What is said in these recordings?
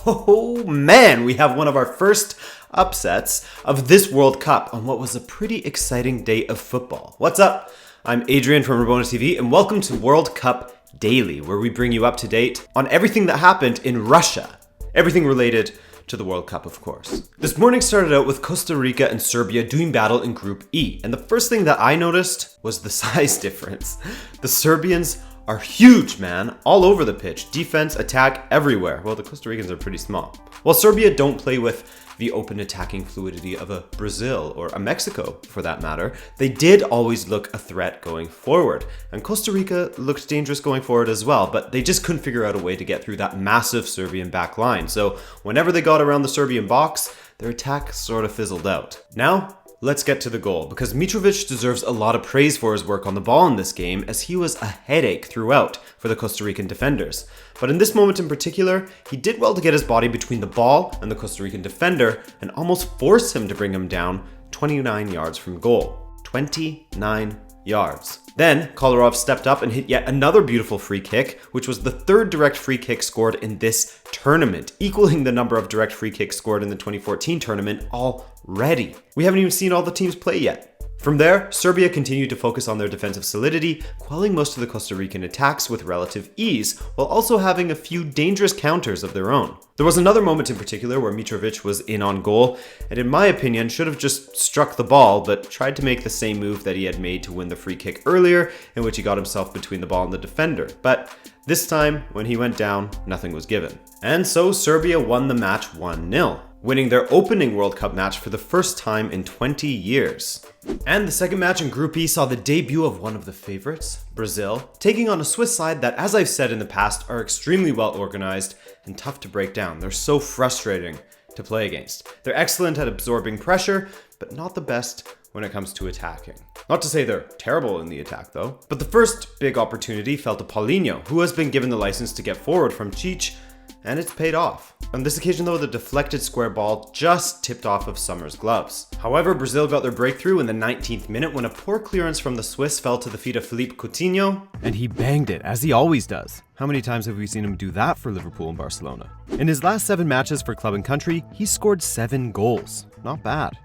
Oh man, we have one of our first upsets of this World Cup on what was a pretty exciting day of football. What's up? I'm Adrian from Rabona TV and welcome to World Cup Daily, where we bring you up to date on everything that happened in Russia. Everything related to the World Cup, of course. This morning started out with Costa Rica and Serbia doing battle in Group E, and the first thing that I noticed was the size difference. The Serbians are huge, man, all over the pitch. Defense, attack, everywhere. Well, the Costa Ricans are pretty small. While Serbia don't play with the open attacking fluidity of a Brazil or a Mexico, for that matter, they did always look a threat going forward. And Costa Rica looked dangerous going forward as well, but they just couldn't figure out a way to get through that massive Serbian back line. So whenever they got around the Serbian box, their attack sort of fizzled out. Now, let's get to the goal, because Mitrovic deserves a lot of praise for his work on the ball in this game, as he was a headache throughout for the Costa Rican defenders. But in this moment in particular, he did well to get his body between the ball and the Costa Rican defender and almost force him to bring him down 29 yards from goal. 29 yards. Then Kolarov stepped up and hit yet another beautiful free kick, which was the third direct free kick scored in this tournament, equaling the number of direct free kicks scored in the 2014 tournament already. We haven't even seen all the teams play yet. From there, Serbia continued to focus on their defensive solidity, quelling most of the Costa Rican attacks with relative ease, while also having a few dangerous counters of their own. There was another moment in particular where Mitrovic was in on goal, and in my opinion should have just struck the ball, but tried to make the same move that he had made to win the free kick earlier, in which he got himself between the ball and the defender. But this time, when he went down, nothing was given. And so Serbia won the match 1-0. Winning their opening World Cup match for the first time in 20 years. And the second match in Group E saw the debut of one of the favorites, Brazil, taking on a Swiss side that, as I've said in the past, are extremely well organized and tough to break down. They're so frustrating to play against. They're excellent at absorbing pressure, but not the best when it comes to attacking. Not to say they're terrible in the attack though. But the first big opportunity fell to Paulinho, who has been given the license to get forward from Cheech, and it's paid off. On this occasion though, the deflected square ball just tipped off of Sommer's gloves. However, Brazil got their breakthrough in the 19th minute when a poor clearance from the Swiss fell to the feet of Philippe Coutinho. And he banged it, as he always does. How many times have we seen him do that for Liverpool and Barcelona? In his last 7 matches for club and country, he scored 7 goals. Not bad.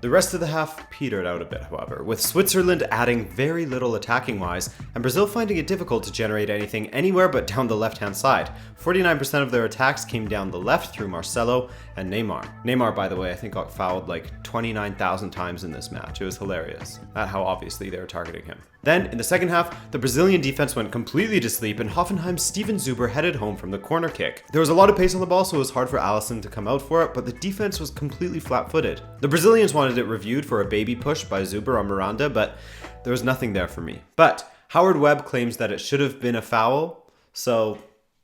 The rest of the half petered out a bit, however, with Switzerland adding very little attacking-wise, and Brazil finding it difficult to generate anything anywhere but down the left-hand side. 49% of their attacks came down the left through Marcelo and Neymar. Neymar, by the way, I think got fouled like 29,000 times in this match. It was hilarious at how obviously they were targeting him. Then, in the second half, the Brazilian defense went completely to sleep and Hoffenheim's Steven Zuber headed home from the corner kick. There was a lot of pace on the ball, so it was hard for Alisson to come out for it, but the defense was completely flat-footed. The Brazilians wanted it reviewed for a baby push by Zuber on Miranda, but there was nothing there for me. But Howard Webb claims that it should have been a foul, so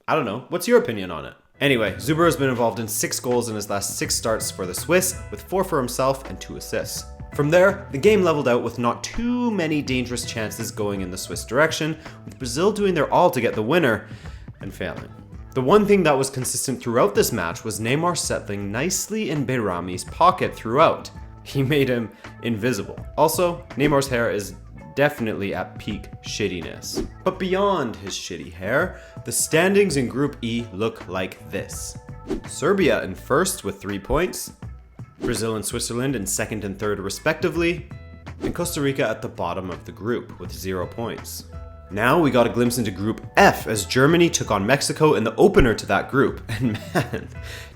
I don't know. What's your opinion on it? Anyway, Zuber has been involved in 6 goals in his last 6 starts for the Swiss, with 4 for himself and 2 assists. From there, the game leveled out with not too many dangerous chances going in the Swiss direction, with Brazil doing their all to get the winner and failing. The one thing that was consistent throughout this match was Neymar settling nicely in Behrami's pocket throughout. He made him invisible. Also, Neymar's hair is definitely at peak shittiness. But beyond his shitty hair, the standings in Group E look like this. Serbia in first with 3 points, Brazil and Switzerland in second and third respectively, and Costa Rica at the bottom of the group with 0 points. Now we got a glimpse into Group F as Germany took on Mexico in the opener to that group, and man,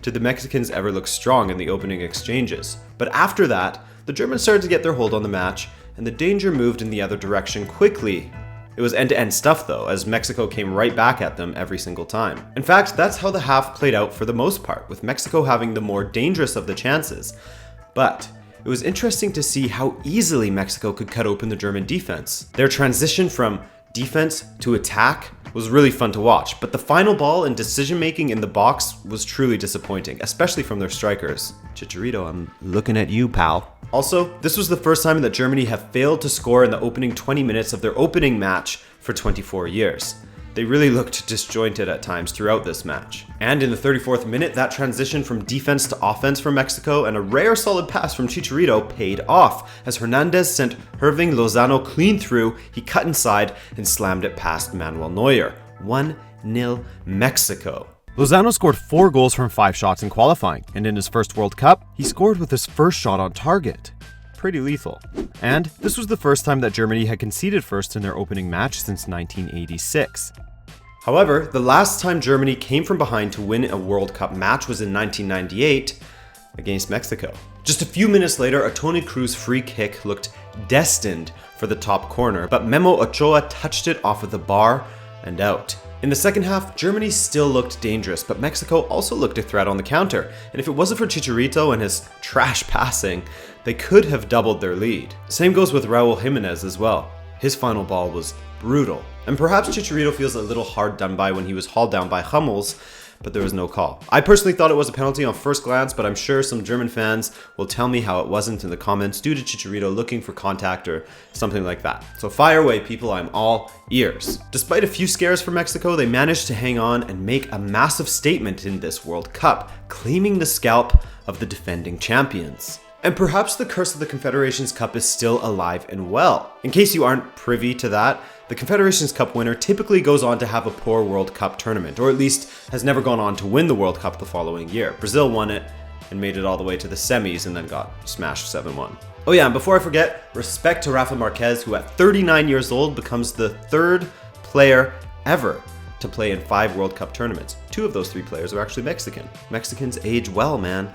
did the Mexicans ever look strong in the opening exchanges. But after that, the Germans started to get their hold on the match, and the danger moved in the other direction quickly. It was end-to-end stuff though, as Mexico came right back at them every single time. In fact, that's how the half played out for the most part, with Mexico having the more dangerous of the chances. But it was interesting to see how easily Mexico could cut open the German defense. Their transition from defense to attack was really fun to watch, but the final ball and decision-making in the box was truly disappointing, especially from their strikers. Chicharito, I'm looking at you, pal. Also, this was the first time that Germany have failed to score in the opening 20 minutes of their opening match for 24 years. They really looked disjointed at times throughout this match. And in the 34th minute, that transition from defense to offense for Mexico and a rare solid pass from Chicharito paid off, as Hernandez sent Hirving Lozano clean through, he cut inside and slammed it past Manuel Neuer. 1-0 Mexico. Lozano scored 4 goals from 5 shots in qualifying, and in his first World Cup, he scored with his first shot on target. Pretty lethal. And this was the first time that Germany had conceded first in their opening match since 1986. However, the last time Germany came from behind to win a World Cup match was in 1998 against Mexico. Just a few minutes later, a Toni Kroos free kick looked destined for the top corner, but Memo Ochoa touched it off of the bar and out. In the second half, Germany still looked dangerous, but Mexico also looked a threat on the counter, and if it wasn't for Chicharito and his trash passing, they could have doubled their lead. Same goes with Raúl Jiménez as well. His final ball was brutal, and perhaps Chicharito feels a little hard done by when he was hauled down by Hummels, but there was no call. I personally thought it was a penalty on first glance, but I'm sure some German fans will tell me how it wasn't in the comments due to Chicharito looking for contact or something like that. So fire away, people, I'm all ears. Despite a few scares for Mexico, they managed to hang on and make a massive statement in this World Cup, claiming the scalp of the defending champions. And perhaps the curse of the Confederations Cup is still alive and well. In case you aren't privy to that, the Confederations Cup winner typically goes on to have a poor World Cup tournament, or at least has never gone on to win the World Cup the following year. Brazil won it and made it all the way to the semis and then got smashed 7-1. Oh yeah, and before I forget, respect to Rafa Marquez, who at 39 years old becomes the 3rd player ever to play in 5 World Cup tournaments. 2 of those 3 players are actually Mexican. Mexicans age well, man.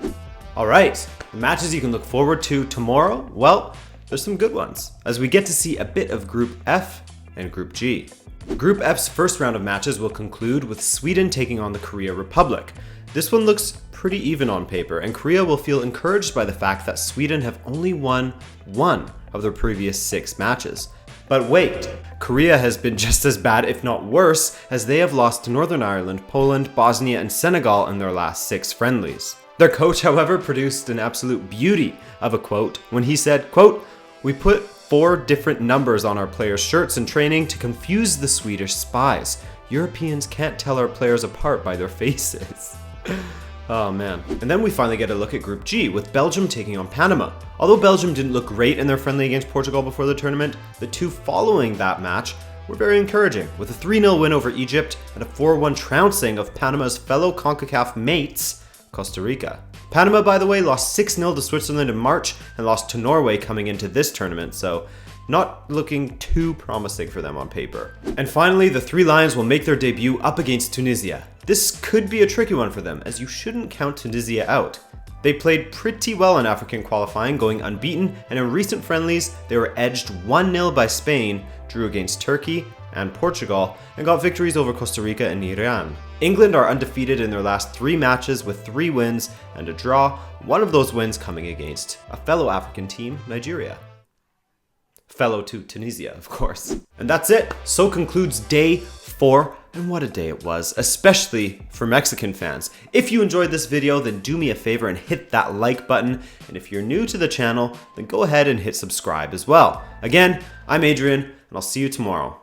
All right, the matches you can look forward to tomorrow, well, there's some good ones, as we get to see a bit of Group F and Group G. Group F's first round of matches will conclude with Sweden taking on the Korea Republic. This one looks pretty even on paper, and Korea will feel encouraged by the fact that Sweden have only won 1 of their previous 6 matches. But wait, Korea has been just as bad, if not worse, as they have lost to Northern Ireland, Poland, Bosnia, and Senegal in their last 6 friendlies. Their coach, however, produced an absolute beauty of a quote when he said, quote, "We put 4 different numbers on our players' shirts in training to confuse the Swedish spies. Europeans can't tell our players apart by their faces." Oh man. And then we finally get a look at Group G, with Belgium taking on Panama. Although Belgium didn't look great in their friendly against Portugal before the tournament, the 2 following that match were very encouraging, with a 3-0 win over Egypt and a 4-1 trouncing of Panama's fellow CONCACAF mates, Costa Rica. Panama, by the way, lost 6-0 to Switzerland in March and lost to Norway coming into this tournament, so not looking too promising for them on paper. And finally, the 3 Lions will make their debut up against Tunisia. This could be a tricky one for them, as you shouldn't count Tunisia out. They played pretty well in African qualifying, going unbeaten, and in recent friendlies, they were edged 1-0 by Spain, drew against Turkey and Portugal, and got victories over Costa Rica and Iran. England are undefeated in their last 3 matches with 3 wins and a draw, one of those wins coming against a fellow African team, Nigeria. Fellow to Tunisia, of course. And that's it. So concludes day 4, and what a day it was, especially for Mexican fans. If you enjoyed this video, then do me a favor and hit that like button, and if you're new to the channel, then go ahead and hit subscribe as well. Again, I'm Adrian, and I'll see you tomorrow.